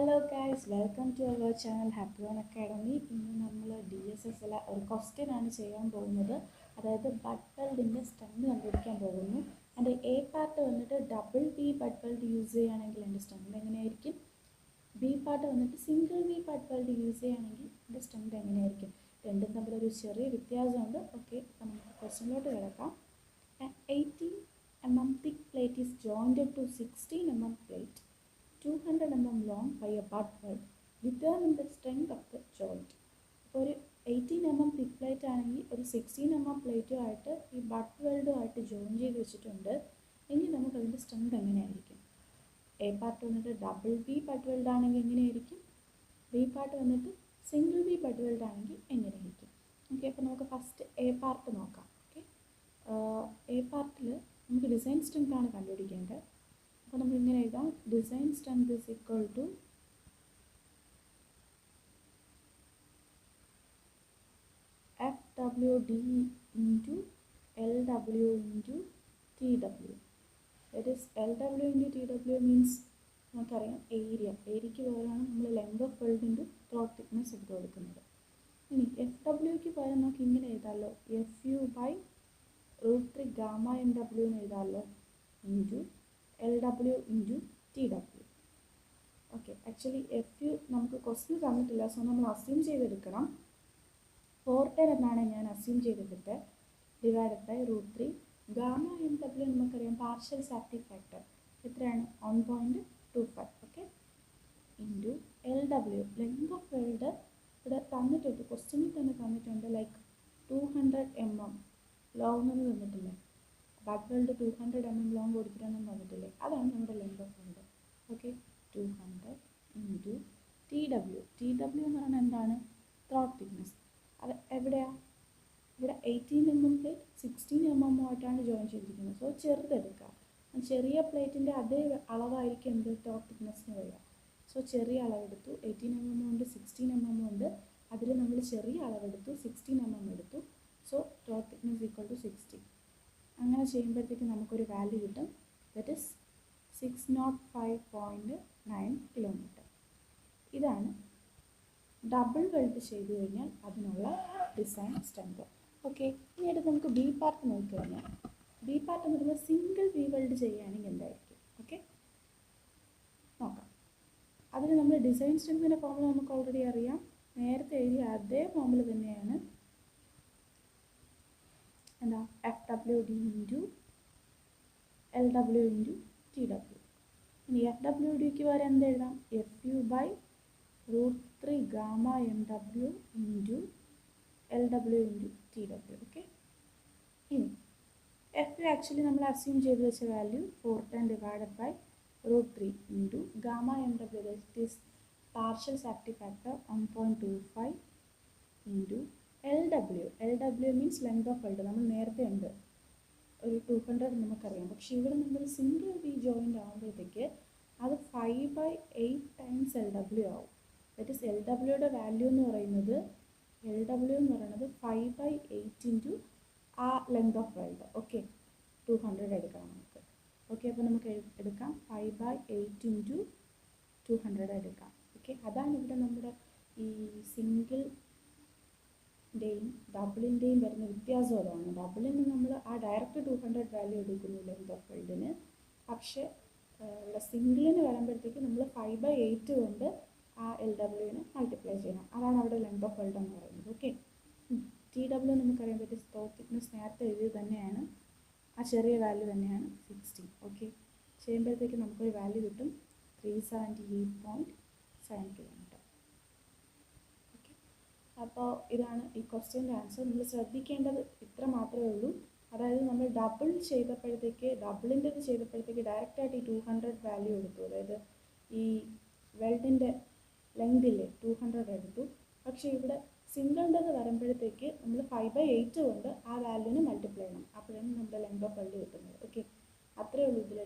Hello guys, welcome to our channel Happy On Academy. ഇന്ന് നമ്മൾ DSSL ഒരു question ആണ് ചെയ്യാൻ പോകുന്നത്. അതായത് ബഡ് വെൽഡിൻ്റെ സ്ട്രെങ്ത് കണ്ടുപിടിക്കാൻ പോകുന്നു. അതിൻ്റെ എ പാർട്ട് വന്നിട്ട് double V butt weld use ചെയ്യുകയാണെങ്കിൽ അതിൻ്റെ സ്ട്രെങ്ത് എങ്ങനെയായിരിക്കും, ബി പാർട്ട് വന്നിട്ട് single V butt weld use ചെയ്യുകയാണെങ്കിൽ അതിൻ്റെ സ്ട്രെങ്ത് എങ്ങനെയായിരിക്കും. രണ്ടും തമ്മിലൊരു ചെറിയ വ്യത്യാസമുണ്ട്. ഓക്കെ, നമുക്ക് ക്വസ്റ്റ്യനിലോട്ട് കിടക്കാം. 18 mm thick plate is joined to 16 mm plate 200 mm long by a butt weld. Determine the strength of the joint. അപ്പോൾ ഒരു 18 mm thick plate ആണെങ്കിൽ ഒരു 16 mm പ്ലേറ്റുമായിട്ട് ഈ ബട്ട് വെൽഡുമായിട്ട് ജോയിൻ ചെയ്ത് വെച്ചിട്ടുണ്ട് എങ്കിൽ നമുക്ക് അതിൻ്റെ സ്ട്രെങ്ത് എങ്ങനെയായിരിക്കും. എ പാർട്ട് വന്നിട്ട് ഡബിൾ ബി ബട്ട് വെൽഡ് ആണെങ്കിൽ എങ്ങനെയായിരിക്കും, ബി പാർട്ട് വന്നിട്ട് സിംഗിൾ ബി ബട്ട് വെൽഡ് ആണെങ്കിൽ എങ്ങനെയായിരിക്കും. ഓക്കെ, അപ്പോൾ നമുക്ക് ഫസ്റ്റ് എ പാർട്ട് നോക്കാം. ഓക്കെ, എ പാർട്ടിൽ നമുക്ക് ഡിസൈൻ സ്ട്രെങ്ത് ആണ് കണ്ടുപിടിക്കേണ്ടത്. അപ്പോൾ നമുക്ക് ഇങ്ങനെ എഴുതാം, design strength is equal to FWD into LW into TW. That is LW into TW means നമുക്കറിയാം ഏരിയയ്ക്ക് പകരമാണ് നമ്മൾ length of weld into throat thickness എടുത്ത് കൊടുക്കുന്നത്. ഇനി FWക്ക് പകരം നമുക്ക് ഇങ്ങനെ എഴുതാമല്ലോ, FU/√3 ഗാമ MW എന്ന് എഴുതാമല്ലോ, into LW into TW. Okay, actually FU നമുക്ക് ക്വസ്റ്റ്യൻ തന്നിട്ടില്ല, സോ നമ്മൾ അസ്യൂം ചെയ്തെടുക്കണം. 410 എന്നാണ് ഞാൻ അസ്യൂം ചെയ്തെടുത്തത്, ഡിവൈഡഡ് ബൈ √3 ഗാമ MW നമുക്കറിയാം പാർഷ്യൽ സാറ്റിസ്ഫാക്റ്റീവ് ഫാക്ടർ എത്രയാണ്, 1.25. Okay, into LW length of weld ഇവിടെ തന്നിട്ടുണ്ട്, ക്വസ്റ്റ്യനിൽ തന്നെ തന്നിട്ടുണ്ട്, ലൈക്ക് 200 mm ലോങ് എന്ന് തന്നിട്ടില്ലേ, ബഡ് വെൽഡ് 200 mm ലോങ് കൊടുത്തിട്ടൊന്നും തന്നിട്ടില്ലേ, അതാണ് നമ്മുടെ length of weld. Okay, 200 into TW എന്ന് പറയുന്നത് എന്താണ്, ത്രോട്ട് തിക്നെസ്. അത് എവിടെയാണ്, ഇവിടെ 18 mm പ്ലേറ്റ് 16 mm ആയിട്ടാണ് ജോയിൻ ചെയ്തിരിക്കുന്നത്. സോ ചെറുതെടുക്കുക, ചെറിയ പ്ലേറ്റിൻ്റെ അതേ അളവായിരിക്കും എന്ത് ത്രോട്ട് തിക്നെസ്സിന് വരിക. സോ ചെറിയ അളവെടുത്തു, 18 mm ഉണ്ട് 16 mm ഉണ്ട്, അതിൽ നമ്മൾ ചെറിയ അളവെടുത്തു 16 mm എടുത്തു. So throat thickness equal to 60. അങ്ങനെ ചെയ്യുമ്പോഴത്തേക്ക് നമുക്കൊരു വാല്യൂ കിട്ടും, ദറ്റ് ഇസ് 605.9 കിലോമീറ്റർ. ഇതാണ് ഡബിൾ വെൽഡ് ചെയ്ത് കഴിഞ്ഞാൽ അതിനുള്ള ഡിസൈൻ സ്ട്രെങ്ത്. ഓക്കെ, ഇനി അടുത്ത് നമുക്ക് ബി പാർട്ട് നോക്കിക്കഴിഞ്ഞാൽ, ബി പാർട്ട് എന്ന് പറയുമ്പോൾ സിംഗിൾ വി വെൽഡ് ചെയ്യുകയാണെങ്കിൽ എന്തായിരിക്കും. ഓക്കെ, നോക്കാം. അതിന് നമ്മൾ ഡിസൈൻ സ്ട്രെങ്തിൻ്റെ ഫോർമുല നമുക്ക് ഓൾറെഡി അറിയാം, നേരത്തെ എഴുതിയ അതേ ഫോർമുല തന്നെയാണ്. എന്താ, FWD into LW into TW. ഇനി FWDക്ക് പകരം എന്ത് എഴുതാം, FU/√3 gamma MW into LW into TW. Okay, ഇനി FU ആക്ച്വലി നമ്മൾ അസ്യൂം ചെയ്ത് വെച്ച value 410 divided by √3 into gamma MW, that is partial satisfactive factor 1.25 into LW means length of weld. നമ്മൾ നേരത്തെ ഉണ്ട് ഒരു 200 നമുക്കറിയാം, പക്ഷേ ഇവിടെ നമ്മൾ സിംഗിൾ വി ജോയിൻ്റ് ആകുമ്പോഴത്തേക്ക് അത് 5/8 ടൈംസ് LW ആവും. ദാറ്റ് ഈസ് LWയുടെ വാല്യൂ എന്ന് പറയുന്നത് 5/8 ഇൻറ്റു ആ ലെങ്ത് ഓഫ് വെൽഡ്. ഓക്കെ, 200 എടുക്കണം നമുക്ക്. ഓക്കെ, അപ്പോൾ നമുക്ക് എടുക്കാം 5/8 ഇൻറ്റു 200 എടുക്കാം. ഓക്കെ, അതാണ് ഇവിടെ നമ്മുടെ ഈ സിംഗിളിൻ്റെയും ഡബിളിൻ്റെയും വരുന്ന വ്യത്യാസം. അതാണ് ഡബിളിന് നമ്മൾ ആ ഡയറക്റ്റ് 200 വാല്യൂ എടുക്കുന്നു ലെങ്ത് ഓഫ് വെൽഡിന്, പക്ഷേ ഇവിടെ സിംഗിളിന് വരുമ്പോഴത്തേക്ക് നമ്മൾ 5/8 കൊണ്ട് ആ LWനെ മൾട്ടിപ്ലൈ ചെയ്യണം. അതാണ് അവിടെ ലെങ്ത് ഓഫ് വെൽഡ് എന്ന് പറയുന്നത്. ഓക്കെ, TW നമുക്കറിയാൻ പറ്റും, ത്രോട്ട് തിക്നെസ് നേരത്തെ എഴുതി തന്നെയാണ്, ആ ചെറിയ വാല്യൂ തന്നെയാണ് 60. ഓക്കെ, ചെയ്യുമ്പോഴത്തേക്ക് നമുക്കൊരു വാല്യൂ കിട്ടും 378.7 കിലോമീറ്റർ. ഓക്കെ, അപ്പോൾ ഇതാണ് ഈ ക്വസ്റ്റ്യൻ്റെ ആൻസർ. നമ്മൾ ശ്രദ്ധിക്കേണ്ടത് ഇത്ര മാത്രമേ ഉള്ളൂ, അതായത് നമ്മൾ ഡബിളിൻ്റെത് ചെയ്തപ്പോഴത്തേക്ക് ഡയറക്റ്റായിട്ട് ഈ 200 വാല്യൂ എടുത്തു, അതായത് ഈ വെൽഡിൻ്റെ ലെങ്തില്ലേ 200 എടുത്തു. പക്ഷേ ഇവിടെ സിംഗിളിൻ്റെത് വരുമ്പോഴത്തേക്ക് നമ്മൾ 5/8 കൊണ്ട് ആ വാല്യൂന് മൾട്ടിപ്ലൈ ചെയ്യണം, അപ്പോഴാണ് നമ്മുടെ ലെങ്ത് ഓഫ് വെൽഡ് കിട്ടുന്നത്. ഓക്കെ, അത്രയേ ഉള്ളൂ ഇതിൽ